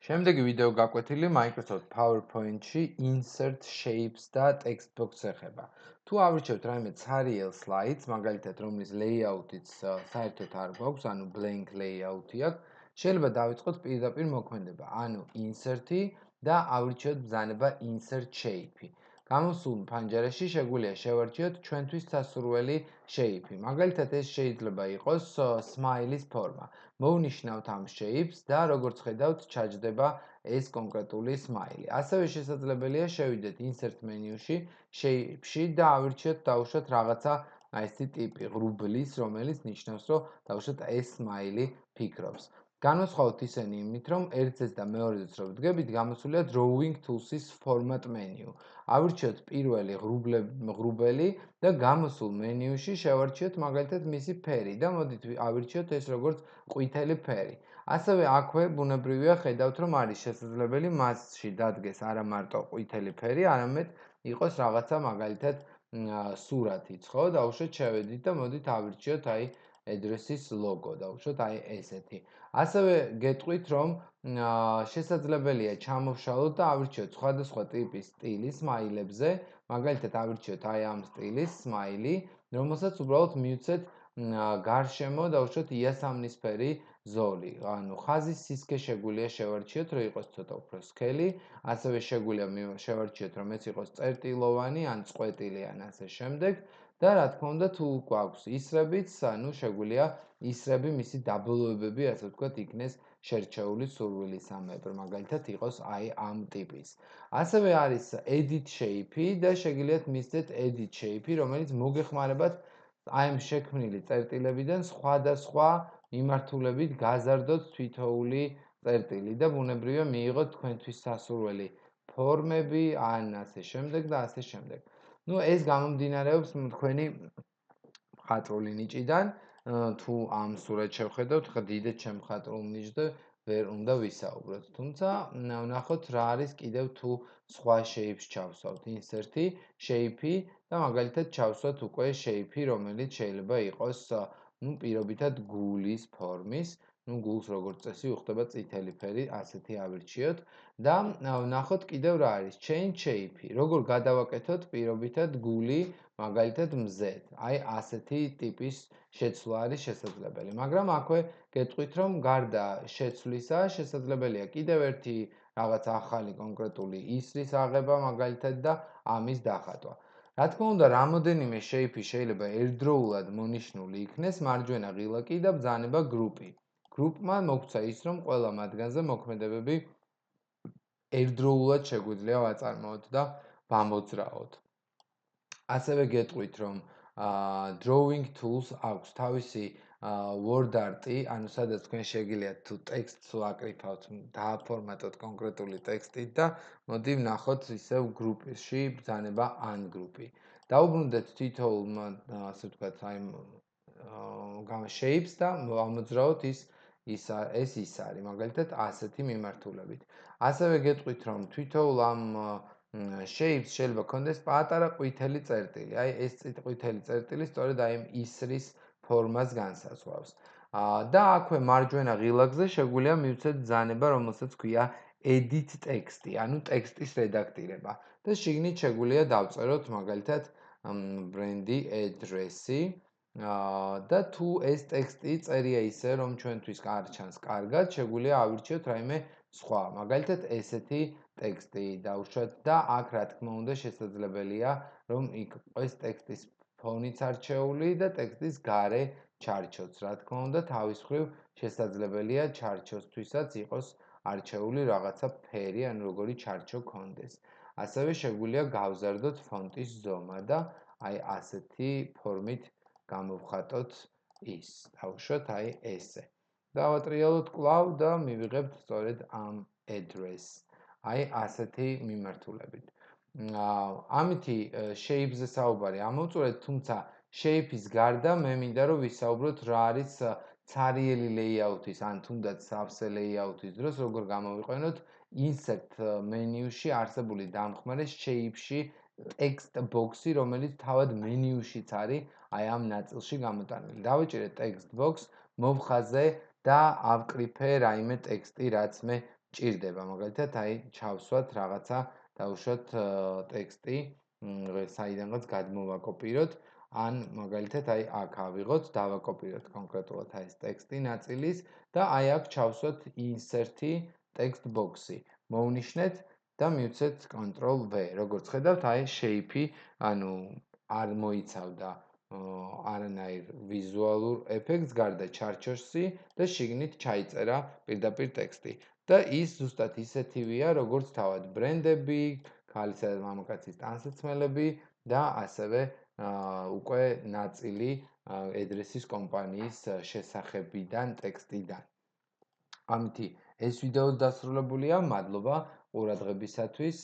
შემდეგი ვიდეო გაკვეთილი Microsoft PowerPoint-ში insert shapes და text box ეხება. თუ ავირჩევთ რაიმე ცარიელ slides, მაგალითად, რომლის layout-იც საერთოდ არ გვაქვს, ანუ blank layout-ი აქვს, შეიძლება დავიწყოთ პირდაპირ მოქმედება, ანუ insert-ი და ავირჩიოთ ბრძანება insert shape-ი. გამოსულ ფანჯარაში შეგვიძლია შევარჩიოთ ჩვენთვის სასურველი shape-ი. მაგალითად, ეს შეიძლება იყოს smile-ის ფორმა. მოვნიშნავთ ამ shapes და როგორც ხედავთ, ჩაჯდება ეს კონკრეტული smile-ი. ასევე შესაძლებელია შევიდეთ insert menu-ში, shape-ში და ავირჩიოთ დავუშვათ რაღაცა აი ესეთი ტიპი ღრუბლის, რომელიც ნიშნავს, რომ დავუშვათ ეს smile-ი ფიქრობს. განვასხვაოთ ისინი იმით, რომ ერთზეც და მეორეზეც რო ვდგებით, გამოსულია Drawing Tools-ის Format menu. ავირჩიოთ პირველი ღრუბელი და გამოსულ მენიუში შევარჩიოთ მაგალითად მისი ფერი და მოდით ავირჩიოთ ეს როგორც ყვითელი ფერი. ასევე აქვე ბუნებრივია ხედავთ, რომ არის შესაძლებელი მასში დადგეს არა მარტო ყვითელი ფერი, არამედ იყოს რაღაცა მაგალითად სურათიც, ხო? დავუშვათ შევედით და მოდით ავირჩიოთ აი address-ის ლოგო, დავუშვათ აი ესეთი. ასევე გეტყვით, რომ შესაძლებელია ჩამოვშალოთ და ავირჩიოთ სხვადასხვა ტიპის სტილი სმაილებზე, მაგალითად ავირჩიოთ აი ამ სტილის სმაილი, რომელსაც უბრალოდ მივცეთ გარშემო დავუშვათ იასამნისფერი ზოლი. ანუ ხაზის სისქე შეგვიძლია შევარჩიოთ, რომ იყოს ცოტა უფრო სქელი, ასევე შეგვიძლია შევარჩიოთ, რომ ეს იყოს წერტილოვანი ან წყვეტილი ან ასე შემდეგ. და რა თქმა უნდა, თუ გვაქვს ისრებიც, ანუ შეგვიძლია ისრები, მისი დაბოლოებები, ასე ვთქვათ, იქნეს შერჩეული სურვილისამებრ, მაგალითად იყოს აი ამ ტიპის. ასევე არის edit shape-ი და შეგიძლიათ მისცეთ edit shape-ი, რომელიც მოგეხმარებათ აი ამ შექმნილი წერტილებიდან სხვადასხვა მიმართულებით გაზარდოთ თითოეული წერტილი და ბუნებრივია მიიღოთ თქვენთვის სასურველი ფორმები, ან ასე შემდეგ და ასე შემდეგ. ну ეს გამომდინარეობს თქვენი მხატვრული ნიჭიდან, თუ ამ სურათს შევხედავთ, ხა დიდეთ შემხატვრულ ნიჭზე ვერ უნდა ვისაუბროთ. თუმცა ვნახოთ რა არის კიდევ თუ სხვა shape-ს ჩავსვავთ. insert-ი, shape-ი და მაგალითად ჩავსვათ უკვე shape-ი, რომელიც შეიძლება იყოს, პირობითად გულის ფორმის. გულს როგორც წესი უხდება წითელი ფერი, ასეთი ავირჩიოთ და ვნახოთ კიდევ რა არის change shape-ი. როგორ გადავაკეთოთ პირობითად გული მაგალითად მზეთ. აი ასეთი ტიპის შეცვლა არის შესაძლებელი. მაგრამ აქვე გეტყვით, რომ გარდა შეცვლისა შესაძლებელია კიდევ ერთი რაღაც ახალი კონკრეტული ისრის აღება მაგალითად და ამის დახატვა. რა თქმა უნდა, რამოდენიმე shape-ი შეიძლება ერთდროულად მონიშნული იქნეს, მარჯვენა ღილაკი და ბრძანება group-ი. group-მა მოგცა ის, რომ ყველა მათგანზე მოქმედებები ერთდროულად შეგვიძლია ვაწარმოოთ და ვამოძრაოთ. ასევე გეტყვით, რომ drawing tools აქვს თავისი word art-ი, ანუ სადაც თქვენ შეგიძლიათ თუ ტექსტს ვაკრიფავთ, დააფორმატოთ კონკრეტული ტექსტით და მოდი ვნახოთ ისევ group-ში ბრძანება ungroup-ი. დაუბრუნდეთ თითოეულ ასე ვთქვათ, აი shapes და ვამოძრაოთ ეს ის არის, მაგალითად ასეთი მიმართულებით. ასევე გეტყვით, რომ თითოეულ ამ shapes შეიძლება კონდეს პატარა ყვითელი წერტილი. აი ეს ყვითელი წერტილი სწორედ აი ამ ისრის ფორმას განსაზღვრავს. და აქვე მარჯვენა ღილაკზე შეგვიძლია მივცეთ ბრძანება, რომელსაც ქვია edit text-ი, ანუ ტექსტის რედაქტირება. და შიგნით შეგვიძლია დავწეროთ მაგალითად brand-ი address-ი. და თუ ეს ტექსტი წერია ისე, რომ ჩვენთვის არ ჩანს კარგად, შეგვიძლია ავირჩიოთ რაიმე სხვა, მაგალითად ესეთი ტექსტი დავუშვათ და აქ რა თქმა უნდა შესაძლებელია, რომ იყოს ტექსტის ფონიც არჩეული და ტექსტის გარე ჩარჩოც. რა თქმა უნდა, თავის მხრივ შესაძლებელია ჩარჩოსთვისაც იყოს არჩეული რაღაცა ფერი, ან როგორი ჩარჩო გქონდეს. ასევე შეგვიძლია გავზარდოთ ფონტის ზომა და აი ასეთი ფორმით გამოვხატოთ ის. დავუშვათ აი ესე. დავატრიალოთ კვლავ და მივიღებთ სწორედ ამ address. აი ასეთი მიმართულებით. ამითი shape-ზე საუბარი ამოვწურეთ, თუმცა shape-ის გარდა მე მინდა რომ ვისაუბროთ რა არის ცარიელი layout-ის ან თუნდაც სავსე layout-ის დროს როგორ გამოვიყენოთ insert menu-ში არსებული დამხმარე shape-ში text box-ი, რომელიც თავად menu-შიც არის აი ამ ნაწილში გამოტანილი. დავიჭირე text box, მოვხაზე და ავკრიფე რაიმე ტექსტი, რაც მე ჭირდება, მაგალითად, ჩავსვათ რაღაცა, დავუშვათ ტექსტი, საიდანღაც გადმოვაკოპიროთ, ან მაგალითად, აქ ავიღოთ, დავაკოპიროთ კონკრეტულად ეს ტექსტი ნაწილის და აქ ჩავსვათ insert-ი text box-ი. მოვნიშნეთ და მივცეთ Ctrl-V. როგორც ხედავთ, shape-ი, ანუ არ მოიცავდა არანაირ ვიზუალურ ეფექტს, გარდა ჩარჩოსი და შიგნით ჩაიწერა პირდაპირ ტექსტი. და ის ზუსტად ისეთივეა, როგორც თავად ბრენდები, ქალისა და მამაკაცის ტანსაცმელები და ასევე უკვე ნაწილი ედრესის კომპანიის შესახებიდან ტექსტიდან. ამითი ეს ვიდეო დასრულებულია. მადლობა ყურადღებისათვის.